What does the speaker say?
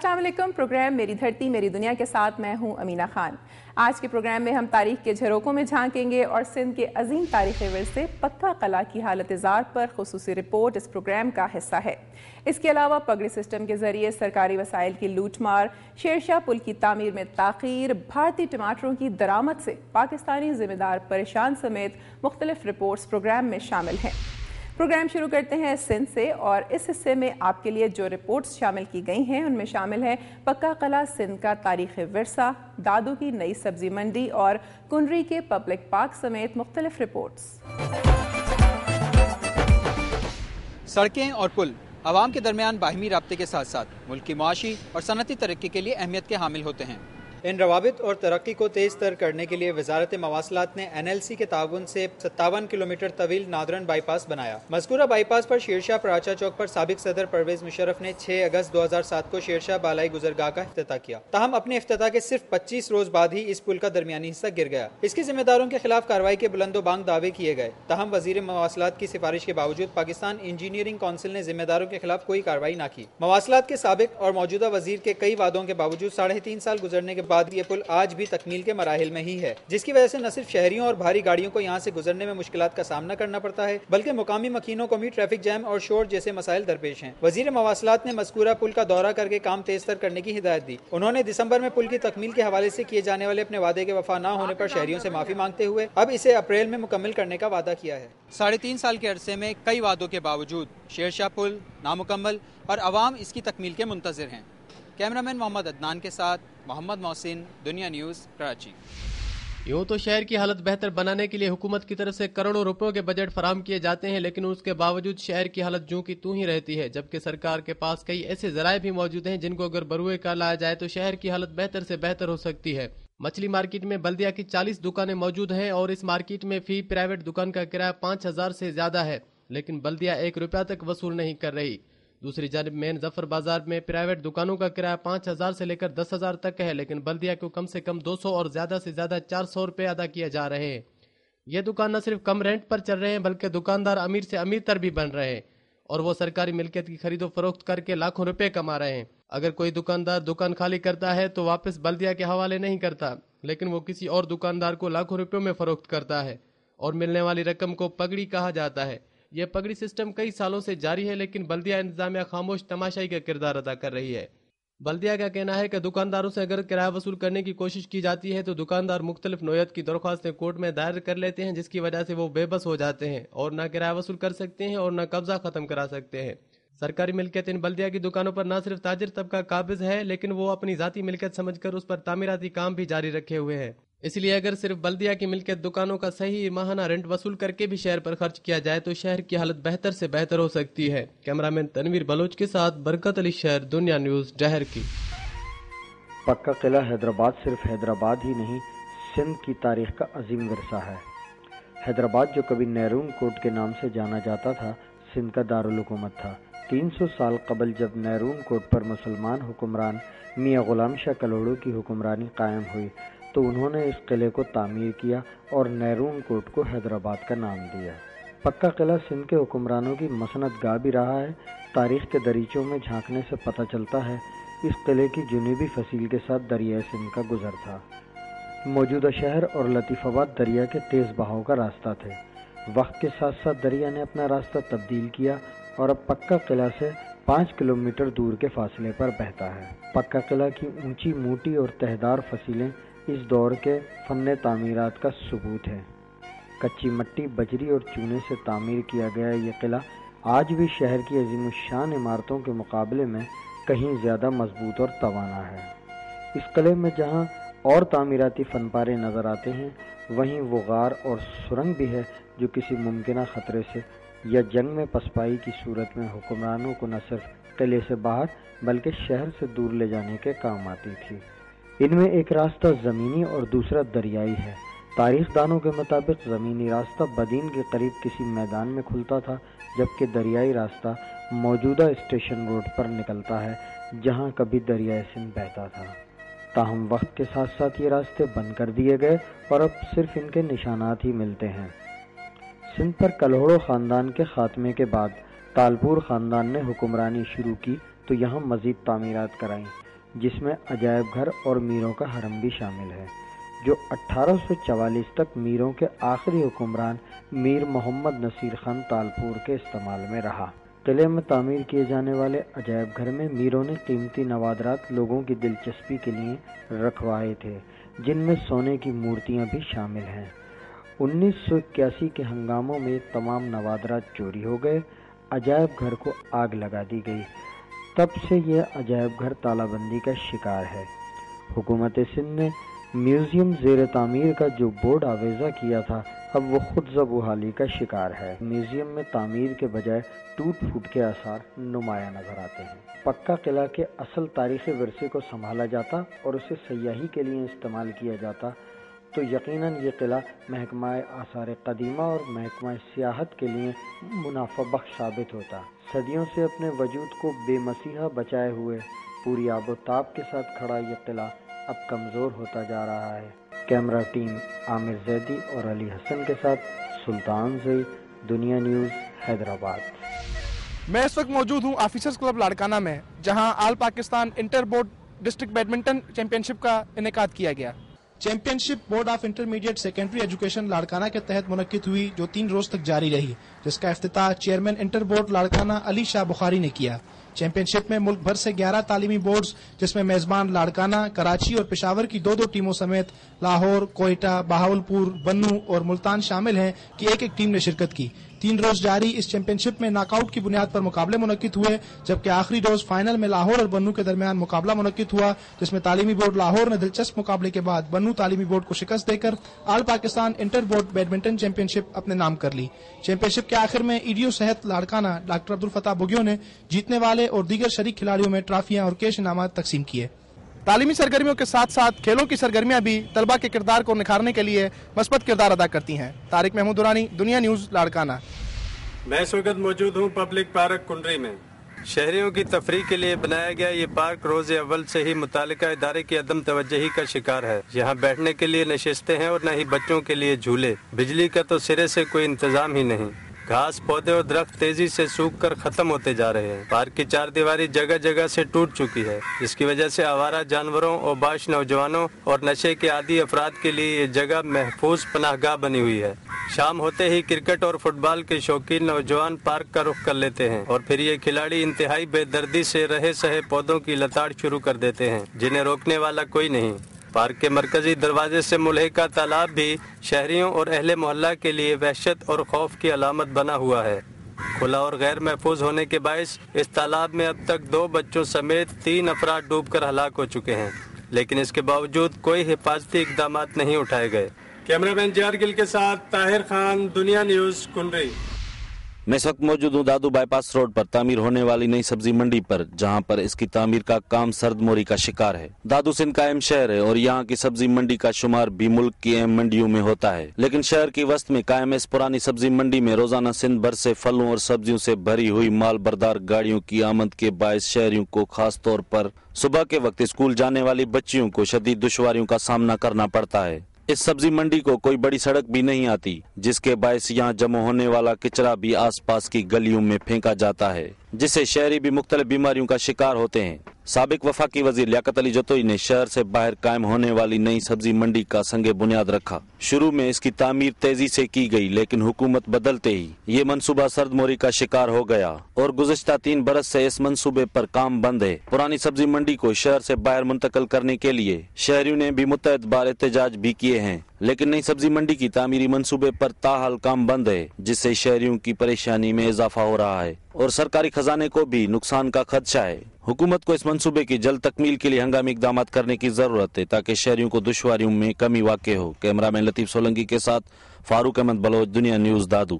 अस्सलाम वालेकुम। प्रोग्राम मेरी धरती मेरी दुनिया के साथ मैं हूं अमीना खान। आज के प्रोग्राम में हम तारीख के झरोकों में झांकेंगे और सिंध के अजीम तारीखी विरसे पक्का कला की हालत ज़ार पर खुसूसी रिपोर्ट इस प्रोग्राम का हिस्सा है। इसके अलावा पगड़ी सिस्टम के जरिए सरकारी वसाइल की लूटमार, शेरशाह पुल की तामीर में ताख़ीर, भारतीय टमाटरों की दरामद से पाकिस्तानी जिम्मेदार परेशान समेत मुख्तलिफ रिपोर्ट्स प्रोग्राम में शामिल हैं। प्रोग्राम शुरू करते हैं सिंध से और इस हिस्से में आपके लिए जो रिपोर्ट्स शामिल की गई हैं उनमें शामिल है पक्का कला सिंध का तारीख़ी विरसा, दादू की नई सब्जी मंडी और कुनरी के पब्लिक पार्क समेत मुख्तलिफ रिपोर्ट्स। सड़कें और पुल आवाम के दरमियान बाहिमी राब्ते के साथ साथ मुल्क की मुआशी और सनती तरक्की के लिए अहमियत के हामिल होते हैं। इन रवाबित और तरक्की को तेज़ तर करने के लिए वजारत मवासलात ने NLC के ताउन से 57 किलोमीटर तवील नादरन बाईपास बनाया। मज़कूरा बाईपास पर शेरशाह पराचा चौक पर साबिक सदर परवेज मुशर्रफ ने 6 अगस्त 2007 को शेरशाह बालाई गुजरगाह का इफ्तिताह किया। ताहम अपने इफ्तिताह के सिर्फ 25 रोज बाद ही इस पुल का दरमियानी हिस्सा गिर गया। इसके जिम्मेदारों के खिलाफ कार्रवाई के बुलंदोबांग दावे किए गए। ताहम वजीर मवासलात की सिफारिश के बावजूद पाकिस्तान इंजीनियरिंग काउंसिल ने जिम्मेदारों के खिलाफ कोई कार्रवाई न की। मवासलात के साबिक और मौजूदा वजीर के कई वादों के बावजूद 3.5 साल गुजरने के बाद ये पुल आज भी तकमील के मराहिल में ही है, जिसकी वजह से न सिर्फ शहरियों और भारी गाड़ियों को यहाँ से गुजरने में मुश्किलात का सामना करना पड़ता है, बल्कि मुकामी मकीनों को भी ट्रैफिक जैम और शोर जैसे मसाइल दरपेश हैं। वजीर मवासलात ने मज़कूरा पुल का दौरा करके काम तेज तर करने की हिदायत दी। उन्होंने दिसंबर में पुल की तकमील के हवाले से किए जाने वाले अपने वादे के वफा न होने पर शहरियों से माफी मांगते हुए अब इसे अप्रैल में मुकम्मल करने का वादा किया है। 3.5 साल के अरसे में कई वादों के बावजूद शेरशाह पुल नामुकम्मल और अवाम इसकी तकमील के मुंतज़िर हैं। कैमरामैन मोहम्मद अदनान के साथ मोहम्मद मोहसिन, दुनिया न्यूज़, कराची। यूँ तो शहर की हालत बेहतर बनाने के लिए हुकूमत की तरफ से करोड़ों रुपयों के बजट फराहम किए जाते हैं, लेकिन उसके बावजूद शहर की हालत जूं की तूं ही रहती है। जबकि सरकार के पास कई ऐसे जराए भी मौजूद हैं जिनको अगर बरूए का लाया जाए तो शहर की हालत बेहतर से बेहतर हो सकती है। मछली मार्केट में बल्दिया की 40 दुकानें मौजूद हैं और इस मार्केट में फी प्राइवेट दुकान का किराया 5,000 से ज्यादा है, लेकिन बल्दिया 1 रुपया तक वसूल नहीं कर रही। दूसरी जानब मेन जफर बाजार में प्राइवेट दुकानों का किराया 5,000 से लेकर 10,000 तक है, लेकिन बल्दिया को कम से कम 200 और ज्यादा से ज्यादा 400 रुपए अदा किए जा रहे हैं। ये दुकान न सिर्फ कम रेंट पर चल रहे हैं बल्कि दुकानदार अमीर से अमीर तर भी बन रहे हैं और वो सरकारी मिल्कियत की खरीदो फरोख्त करके लाखों रुपए कमा रहे हैं। अगर कोई दुकानदार दुकान खाली करता है तो वापस बल्दिया के हवाले नहीं करता, लेकिन वो किसी और दुकानदार को लाखों रुपयों में फरोख्त करता है और मिलने वाली रकम को पगड़ी कहा जाता है। यह पगड़ी सिस्टम कई सालों से जारी है, लेकिन बल्दिया इंतजामिया खामोश तमाशाई का किरदार अदा कर रही है। बल्दिया का कहना है कि दुकानदारों से अगर किराया वसूल करने की कोशिश की जाती है तो दुकानदार मुख्तलिफ नोयत की दरख्वास्तें कोर्ट में दायर कर लेते हैं, जिसकी वजह से वो बेबस हो जाते हैं और न किराया वसूल कर सकते हैं और न कब्जा खत्म करा सकते हैं। सरकारी मिल्कियत इन बल्दिया की दुकानों पर न सिर्फ ताजिर तबका काबिज है, लेकिन वो अपनी जाती मिल्कियत समझकर उस पर तामीराती काम भी जारी रखे हुए हैं। इसलिए अगर सिर्फ बल्दिया की मिल्कियत दुकानों का सही माहाना रेंट वसूल करके भी शहर पर खर्च किया जाए तो शहर की हालत बेहतर से बेहतर हो सकती है। कैमरामैन तनवीर बलोच के साथ बरकत अली शहर, दुनिया न्यूज़, डहर की। पक्का किला हैदराबाद सिर्फ हैदराबाद ही नहीं, सिंध की तारीख का अजीम विरसा है। हैदराबाद जो कभी नैरून कोट के नाम से जाना जाता था, सिंध का दारुल हुकूमत था। 300 साल कबल जब नैरून कोट पर मुसलमान हुक्मरान मियाँ गुलाम शाह कलोड़ू की हुक्मरानी कायम हुई तो उन्होंने इस किले को तामीर किया और नैरून कोट को हैदराबाद का नाम दिया। पक्का किला सिंध के हुक्मरानों की मसनद गाह भी रहा है। तारीख के दरीचों में झांकने से पता चलता है इस किले की जुनूबी फसील के साथ दरिया सिंध का गुजर था। मौजूदा शहर और लतीफ़ाबाद दरिया के तेज़ बहाव का रास्ता थे। वक्त के साथ साथ दरिया ने अपना रास्ता तब्दील किया और अब पक्का किला से 5 किलोमीटर दूर के फासले पर बहता है। पक्का किला की ऊंची, मोटी और तहदार फसीलें इस दौर के फन्ने तामीरात का सबूत है। कच्ची मट्टी, बजरी और चूने से तामीर किया गया ये किला आज भी शहर की अजीमुशान इमारतों के मुकाबले में कहीं ज़्यादा मजबूत और तवाना है। इस किले में जहां और तामीराती फनपारे नज़र आते हैं, वहीं वो गार और सुरंग भी है जो किसी मुमकिन खतरे से या जंग में पसपाई की सूरत में हुक्मरानों को न सिर्फ किले से बाहर बल्कि शहर से दूर ले जाने के काम आती थी। इनमें एक रास्ता ज़मीनी और दूसरा दरियाई है। तारीखदानों के मुताबिक ज़मीनी रास्ता बदीन के करीब किसी मैदान में खुलता था, जबकि दरियाई रास्ता मौजूदा स्टेशन रोड पर निकलता है जहां कभी दरियाए सिंध बहता था। ताहम वक्त के साथ साथ ये रास्ते बंद कर दिए गए और अब सिर्फ इनके निशानात ही मिलते हैं। सिंध पर कल्होड़ो ख़ानदान के ख़ात्मे के बाद तालपुर ख़ानदान ने हुक्मरानी शुरू की तो यहाँ मज़ीद तामीरात कराईं। جس میں عجائب گھر اور میروں کا حرم بھی شامل ہے، جو 1844 تک میروں کے آخری حکمران میر محمد نصیر خان تالپور کے استعمال میں رہا۔ قلعے میں تعمیر کیے جانے والے عجائب گھر میں میروں نے قیمتی نوادرات لوگوں کی دلچسپی کے لیے رکھوائے تھے، جن میں سونے کی مورتیاں بھی شامل ہیں۔ 1981 کے ہنگاموں میں تمام نوادرات چوری ہو گئے، عجائب گھر کو آگ لگا دی گئی۔ تب سے یہ عجائب گھر تالہ بندی کا شکار ہے۔ حکومت سندھ نے میوزیم زیر تعمیر کا جو بورڈ آویزہ کیا تھا، اب وہ خود زبحالی کا شکار ہے۔ میوزیم میں تعمیر کے بجائے ٹوٹ پھوٹ کے آثار نمایاں نظر آتے ہیں۔ پکا قلعہ کے اصل تاریخی ورثے کو سنبھالا جاتا اور اسے سیاحی کے لیے استعمال کیا جاتا تو یقیناً یہ قلعہ محکمہ آثار قدیمہ اور محکمہ سیاحت کے لیے منافع بخش ثابت ہوتا۔ صدیوں سے اپنے وجود کو بے مسیحا بچائے ہوئے پوری آب و تاب کے ساتھ کھڑا یہ قلعہ اب کمزور ہوتا جا رہا ہے۔ کیمرہ ٹیم عامر زیدی اور علی حسن کے ساتھ سلطان زئی، دنیا نیوز، حیدرآباد۔ میں اس وقت موجود ہوں آفیسرز کلب لاڑکانہ میں، جہاں all Pakistan inter board district badminton championship کا انعقاد کیا گیا۔ Championship board of intermediate secondary education Larkana کے تحت منعقد ہوئی، جو 3 روز تک جاری رہی، جس کا افتتاح chairman inter board Larkana Ali Shah بخاری نے کیا۔ چیمپئن شپ میں ملک بھر سے 11 تعلیمی بورڈز، جس میں میزبان لاڑکانہ، کراچی اور پشاور کی 2 ٹیموں سمیت لاہور، کوئٹہ، بہاولپور، بنوں اور ملتان شامل ہیں کہ ایک ٹیم نے شرکت کی۔ 3 روز جاری اس چیمپئن شپ میں ناک آؤٹ کی بنیاد پر مقابلے منعقد ہوئے، جبکہ آخری روز فائنل میں لاہور اور بنوں کے درمیان مقابلہ منعقد ہوا، جس میں تعلیمی بورڈ لاہور نے دلچسپ مقابلے کے بعد بنوں تعلیمی بورڈ کو شکست دے کر all Pakistan inter board badminton championship اپنے نام کر لی۔ چیمپئن شپ کے آخر میں ایڈیو صحت لاڑکانہ ڈاکٹر عبدالفتاح بگیو نے جیتنے والے اور دیگر شریک کھلاڑیوں میں ٹرافیاں اور کیش انعامات تقسیم کیے۔ تعلیمی سرگرمیوں کے ساتھ ساتھ کھیلوں کی سرگرمیاں بھی طلباء کے کردار کو نکھارنے کے لیے مثبت کردار ادا کرتی ہیں۔ طارق محمود دورانی، دنیا نیوز، لاڑکانہ۔ میں اس وقت موجود ہوں پبلک پارک کنڈری میں۔ شہریوں کی تفریح کے لیے بنایا گیا یہ پارک روز اول سے ہی متعلقہ ادارے کی عدم توجہی کا شکار ہے۔ یہاں بیٹھنے کے لیے نشستیں ہیں اور نہ ہی بچوں کے لیے جھولے۔ بجلی کا تو سرے سے کوئی انتظام ہی نہیں۔ گھاس، پودے اور درخت تیزی سے سوکھ کر ختم ہوتے جا رہے ہیں۔ پارک کی 4 دیواری جگہ جگہ سے ٹوٹ چکی ہے، جس کی وجہ سے آوارہ جانوروں، اوباش نوجوانوں اور نشے کے عادی افراد کے لیے یہ جگہ محفوظ پناہ گاہ بنی ہوئی ہے۔ شام ہوتے ہی کرکٹ اور فٹ بال کے شوقین نوجوان پارک کا رخ کر لیتے ہیں اور پھر یہ کھلاڑی انتہائی بے دردی سے رہے سہے پودوں کی لتاڑ شروع کر دیتے ہیں، جنہیں روکنے والا کوئی نہیں۔ پارک کے مرکزی دروازے سے ملحقہ تالاب بھی شہریوں اور اہل محلہ کے لیے وحشت اور خوف کی علامت بنا ہوا ہے۔ کھلا اور غیر محفوظ ہونے کے باعث اس تالاب میں اب تک 2 بچوں سمیت 3 افراد ڈوب کر ہلاک ہو چکے ہیں، لیکن اس کے باوجود کوئی حفاظتی اقدامات نہیں اٹھائے گئے۔ کیمرہ مین جار گل کے ساتھ طاہر خان، دنیا نیوز، کنڈری۔ میں اس وقت موجود ہوں دادو بائی پاس روڈ پر تعمیر ہونے والی نئی سبزی منڈی پر، جہاں پر اس کی تعمیر کا کام سرد موری کا شکار ہے۔ دادو سندھ کا اہم شہر ہے اور یہاں کی سبزی منڈی کا شمار بھی ملک کی اہم منڈیوں میں ہوتا ہے، لیکن شہر کی وسط میں قائم اس پرانی سبزی منڈی میں روزانہ سندھ بھر سے پھلوں اور سبزیوں سے بھری ہوئی مال بردار گاڑیوں کی آمد کے باعث شہریوں کو خاص طور پر صبح کے وقت اسکول جانے والی بچیوں کو شدید دشواریوں کا سامنا کرنا پڑتا ہے۔ اس سبزی منڈی کو کوئی بڑی سڑک بھی نہیں آتی، جس کے باعث یہاں جمع ہونے والا کچرا بھی آس پاس کی گلیوں میں پھینکا جاتا ہے، جس سے شہری بھی مختلف بیماریوں کا شکار ہوتے ہیں۔ سابق وفاقی وزیر لیاقت علی جتوئی نے شہر سے باہر قائم ہونے والی نئی سبزی منڈی کا سنگ بنیاد رکھا۔ شروع میں اس کی تعمیر تیزی سے کی گئی، لیکن حکومت بدلتے ہی یہ منصوبہ سرد موری کا شکار ہو گیا اور گزشتہ 3 برس سے اس منصوبے پر کام بند ہے۔ پرانی سبزی منڈی کو شہر سے باہر منتقل کرنے کے لیے شہریوں نے بھی متعدد بار احتجاج بھی کیے ہیں، لیکن نئی سبزی منڈی کی تعمیری منصوبے پر تاحال کام بند ہے، جس سے شہریوں کی پریشانی میں اضافہ ہو رہا ہے اور سرکاری خزانے کو بھی نقصان کا خدشہ ہے۔ حکومت کو اس منصوبے کی جلد تکمیل کے لیے ہنگامی اقدامات کرنے کی ضرورت ہے تاکہ شہریوں کو دشواریوں میں کمی واقع ہو۔ کیمرہ مین لطیف سولنگی کے ساتھ فاروق احمد بلوچ، دنیا نیوز، دادو۔